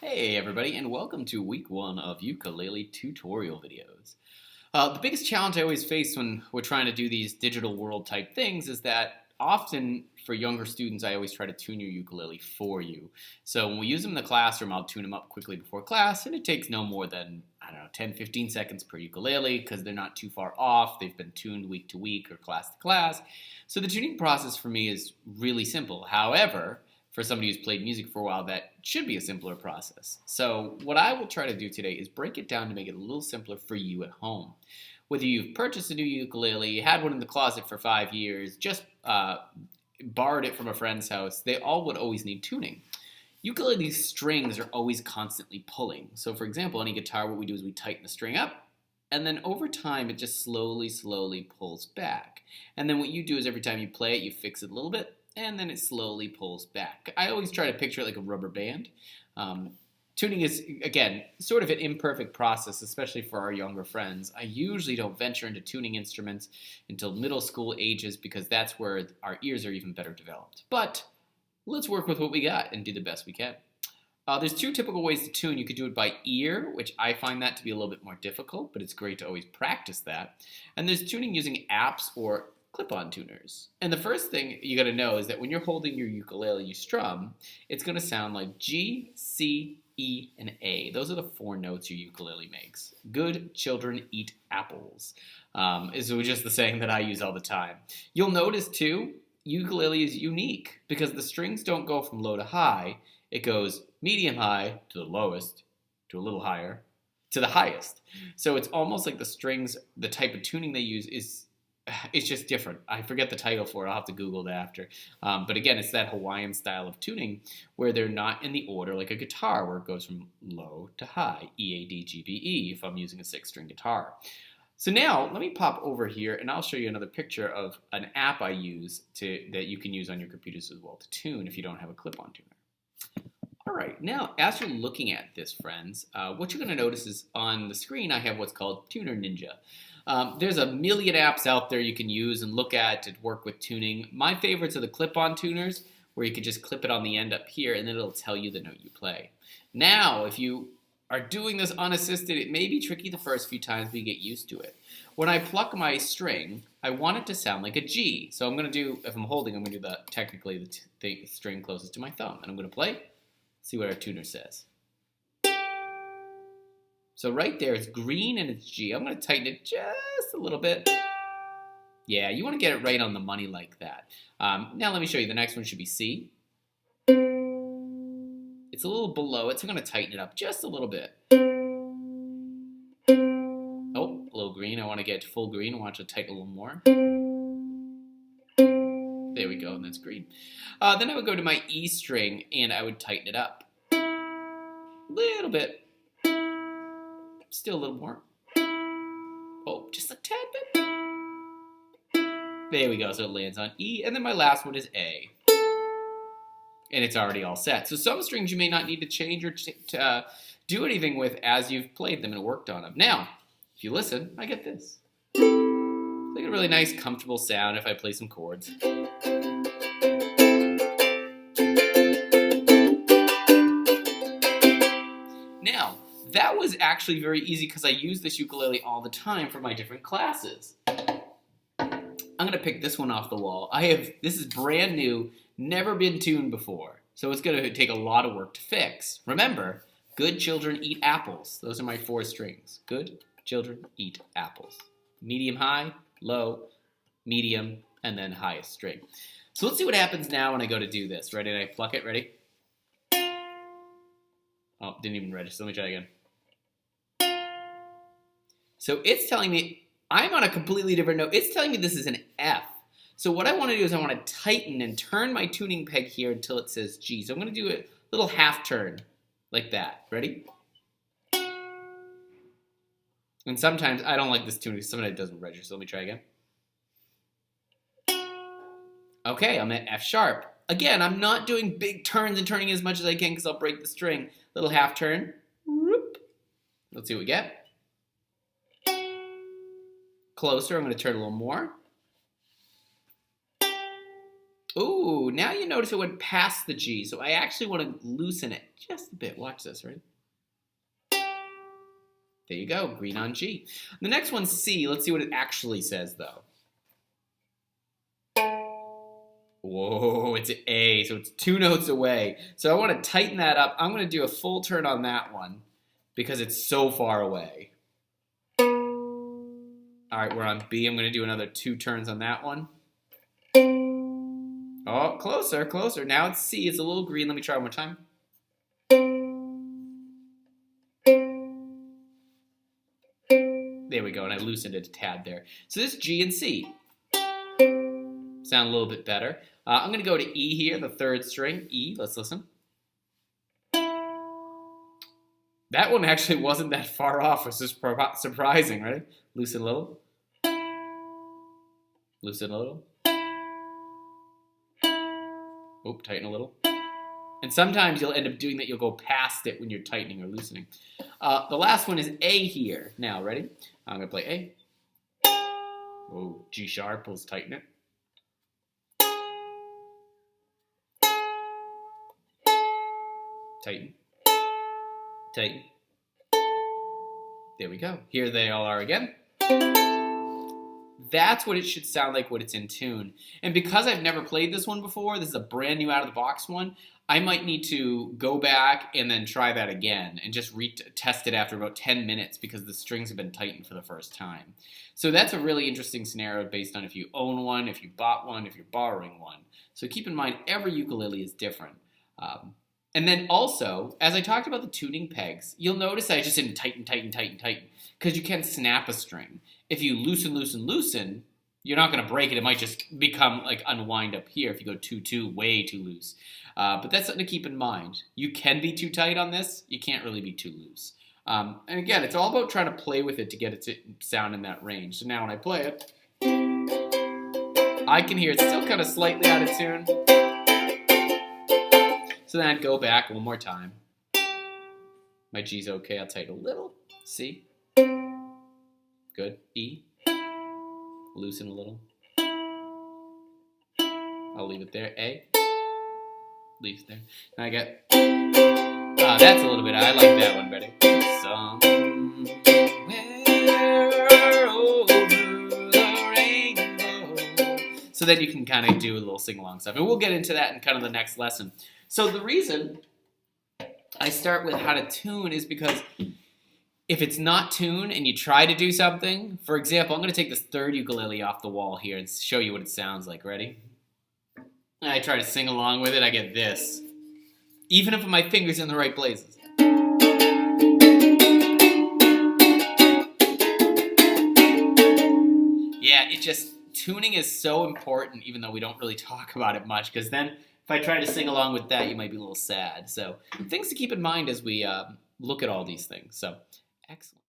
Hey everybody, and welcome to week 1 of ukulele tutorial videos. The biggest challenge I always face when we're trying to do these digital world type things is that often for younger students I always try to tune your ukulele for you. So when we use them in the classroom, I'll tune them up quickly before class, and it takes no more than, 10-15 seconds per ukulele because they're not too far off. They've been tuned week to week or class to class. So the tuning process for me is really simple. However, for somebody who's played music for a while, that should be a simpler process. So what I will try to do today is break it down to make it a little simpler for you at home. Whether you've purchased a new ukulele, had one in the closet for 5 years, just borrowed it from a friend's house, they all would always need tuning. Ukulele strings are always constantly pulling. So for example, on a guitar, what we do is we tighten the string up, and then over time, it just slowly pulls back. And then what you do is every time you play it, you fix it a little bit, and then it slowly pulls back. I always try to picture it like a rubber band. Tuning is, again, sort of an imperfect process, especially for our younger friends. I usually don't venture into tuning instruments until middle school ages because that's where our ears are even better developed. But let's work with what we got and do the best we can. There's 2 typical ways to tune. You could do it by ear, which I find that to be a little bit more difficult, but it's great to always practice that. And there's tuning using apps or clip-on tuners. And the first thing you got to know is that when you're holding your ukulele, you strum, it's going to sound like G, C, E, and A. Those are the 4 notes your ukulele makes. Good children eat apples is just the saying that I use all the time. You'll notice too, ukulele is unique because the strings don't go from low to high. It goes medium high to the lowest, to a little higher, to the highest. So it's almost like the strings, the type of tuning they use it's just different. I forget the title for it. I'll have to Google it after. But again, it's that Hawaiian style of tuning where they're not in the order like a guitar where it goes from low to high, E, A, D, G, B, E, if I'm using a 6-string guitar. So now let me pop over here and I'll show you another picture of an app I use that you can use on your computers as well to tune if you don't have a clip-on tuner. All right, now as you're looking at this, friends, what you're going to notice is on the screen I have what's called Tuner Ninja. There's a million apps out there you can use and look at to work with tuning. My favorites are the clip-on tuners, where you can just clip it on the end up here, and then it'll tell you the note you play. Now, if you are doing this unassisted, it may be tricky the first few times, but you get used to it. When I pluck my string, I want it to sound like a G. So I'm going to do, if I'm holding, I'm going to do technically the string closest to my thumb. And I'm going to play, see what our tuner says. So right there, it's green and it's G. I'm going to tighten it just a little bit. Yeah, you want to get it right on the money like that. Now let me show you. The next one should be C. It's a little below it, so I'm going to tighten it up just a little bit. Oh, a little green. I want to get full green. I want you to tighten a little more. There we go, and that's green. Then I would go to my E string, and I would tighten it up. A little bit. Still a little more. Oh, just a tad bit. There we go, so it lands on E. And then my last one is A. And it's already all set. So some strings you may not need to change or do anything with as you've played them and worked on them. Now, if you listen, I get this. I get a really nice, comfortable sound if I play some chords. Now, that was actually very easy because I use this ukulele all the time for my different classes. I'm going to pick this one off the wall. This is brand new, never been tuned before, so it's going to take a lot of work to fix. Remember, good children eat apples. Those are my 4 strings. Good children eat apples. Medium high, low, medium, and then highest string. So let's see what happens now when I go to do this. Ready? And I pluck it. Ready? Oh, didn't even register. Let me try again. So it's telling me I'm on a completely different note. It's telling me this is an F. So what I want to do is I want to tighten and turn my tuning peg here until it says G. So I'm going to do a little half turn like that. Ready? And sometimes I don't like this tuning. Sometimes it doesn't register. So let me try again. Okay, I'm at F sharp. Again, I'm not doing big turns and turning as much as I can because I'll break the string. Little half turn. Let's see what we get. Closer, I'm going to turn a little more. Ooh, now you notice it went past the G, so I actually want to loosen it just a bit. Watch this, right? There you go, green on G. The next one's C. Let's see what it actually says, though. Whoa, it's A, so it's 2 notes away. So I want to tighten that up. I'm going to do a full turn on that one because it's so far away. All right, we're on B. I'm going to do another 2 turns on that one. Oh, closer, closer. Now it's C. It's a little green. Let me try one more time. There we go, and I loosened it a tad there. So this is G and C. Sound a little bit better. I'm going to go to E here, the 3rd string. E, let's listen. That one actually wasn't that far off. It's just surprising, right? Loosen a little. Loosen a little. Oh, tighten a little. And sometimes you'll end up doing that. You'll go past it when you're tightening or loosening. The last one is A here. Now, ready? I'm going to play A. Oh, G sharp. Let's tighten it. Tighten. Tighten. There we go. Here they all are again. That's what it should sound like when it's in tune. And because I've never played this one before, this is a brand new out-of-the-box one, I might need to go back and then try that again and just test it after about 10 minutes because the strings have been tightened for the first time. So that's a really interesting scenario based on if you own one, if you bought one, if you're borrowing one. So keep in mind, every ukulele is different. And then also, as I talked about the tuning pegs, you'll notice I just didn't tighten, tighten, tighten, tighten, because you can snap a string. If you loosen, loosen, loosen, you're not going to break it. It might just become like unwind up here if you go too, way too loose. But that's something to keep in mind. You can be too tight on this. You can't really be too loose. And again, it's all about trying to play with it to get it to sound in that range. So now when I play it, I can hear it's still kind of slightly out of tune. So then I'd go back one more time. My G's okay. I'll tighten a little. C. Good. E. Loosen a little. I'll leave it there. A. Leave it there. Now I get. That's a little bit. I like that one better. Somewhere over the rainbow. So then you can kind of do a little sing-along stuff. And we'll get into that in kind of the next lesson. So the reason I start with how to tune is because if it's not tuned and you try to do something, for example, I'm going to take this 3rd ukulele off the wall here and show you what it sounds like. Ready? And I try to sing along with it, I get this. Even if my finger's in the right places. Yeah, tuning is so important, even though we don't really talk about it much, because then if I try to sing along with that, you might be a little sad. So things to keep in mind as we look at all these things. So excellent.